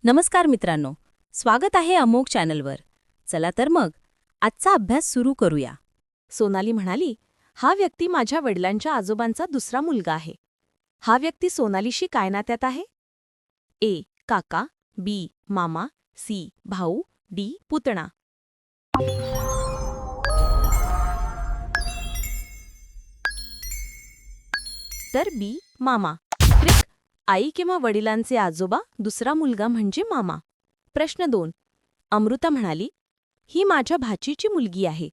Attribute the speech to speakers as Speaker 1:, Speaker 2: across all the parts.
Speaker 1: नमस्कार मित्रांनो, स्वागत आहे अमोघ चॅनलवर. चला तर मग आजचा अभ्यास सुरू करूया.
Speaker 2: सोनाली म्हणाली, हा व्यक्ती माझ्या वडिलांच्या आजोबांचा दुसरा मुलगा आहे. हा व्यक्ती सोनालीशी काय नात्यात आहे? ए. काका, बी. मामा, सी. भाऊ, डी. पुतणा. तर बी. मामा. ट्रिक: आई किंवा वडिलांचे आजोबा दुसरा मुलगा म्हणजे मामा. प्रश्न 2. अमृता म्हणाली, ही माझ्या भाचीची मुलगी आहे.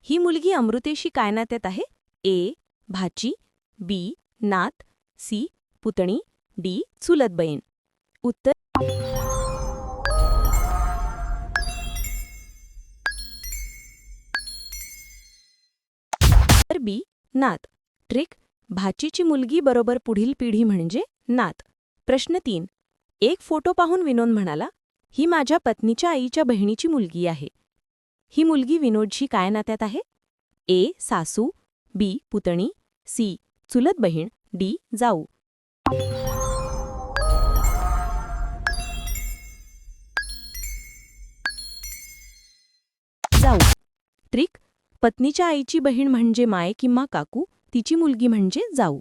Speaker 2: ही मुलगी अमृतेशी काय नात्यात आहे? ए. भाची, बी. नात, सी. पुतणी, डी. चुलत बहीण. उत्तर बी. नात. ट्रिक: भाचीची मुलगी बरोबर पुढील पिढी म्हणजे नात. प्रश्न 3. एक फोटो पाहून विनोद म्हणाला, ही माझ्या पत्नीच्या आईच्या बहिणीची मुलगी आहे. ही मुलगी विनोदशी काय नात्यात आहे? ए. सासू, बी. पुतणी, सी. चुलत बहीण, डी. जाऊ. जाऊ. ट्रिक: पत्नीच्या आईची बहीण म्हणजे माय किंवा काकू, तिची मुलगी म्हणजे जाऊ.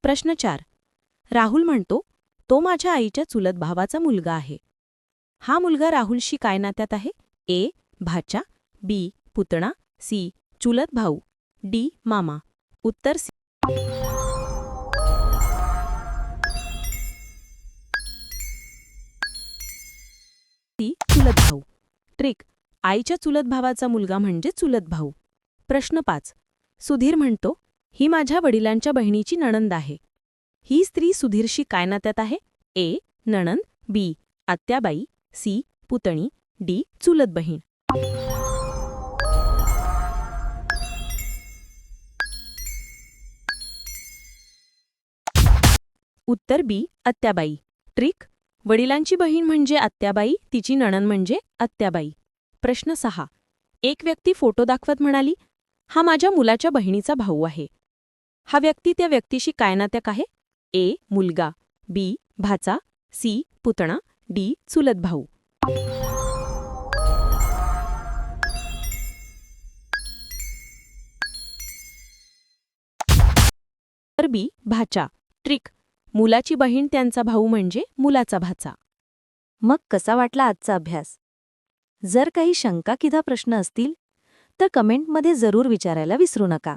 Speaker 2: प्रश्न 4. राहुल म्हणतो, तो माझ्या आईच्या चुलत भावाचा मुलगा आहे. हा मुलगा राहुलशी काय नात्यात आहे? ए. भाचा, बी. पुतणा, सी. चुलत भाऊ, डी. मामा. उत्तर सी. चुलत भाऊ. ट्रिक: आईच्या चुलत भावाचा मुलगा म्हणजे चुलत भाऊ. प्रश्न 5. सुधीर म्हणतो, ही माझ्या वडिलांच्या बहिणीची नणंद आहे. ही स्त्री सुधीरशी काय नात्यात आहे? ए. नणंद, बी. आत्याबाई, सी. पुतणी, डी. चुलत बहीण. उत्तर बी. आत्याबाई. ट्रिक: वडिलांची बहीण म्हणजे आत्याबाई, तिची नणंद म्हणजे आत्याबाई. प्रश्न 6. एक व्यक्ती फोटो दाखवत म्हणाली, हा माझ्या मुलाच्या बहिणीचा भाऊ आहे. हा व्यक्ती त्या व्यक्तीशी काय नात्यात आहे? ए. मुलगा, बी. भाचा, सी. पुतणा, डी. चुलत भाऊ. तर बी. भाचा. ट्रिक: मुलाची बहीण त्यांचा भाऊ म्हणजे मुलाचा भाचा.
Speaker 1: मग कसा वाटला आजचा अभ्यास? जर काही शंका किंवा प्रश्न असतील तर कमेंटमध्ये जरूर विचारायला विसरू नका.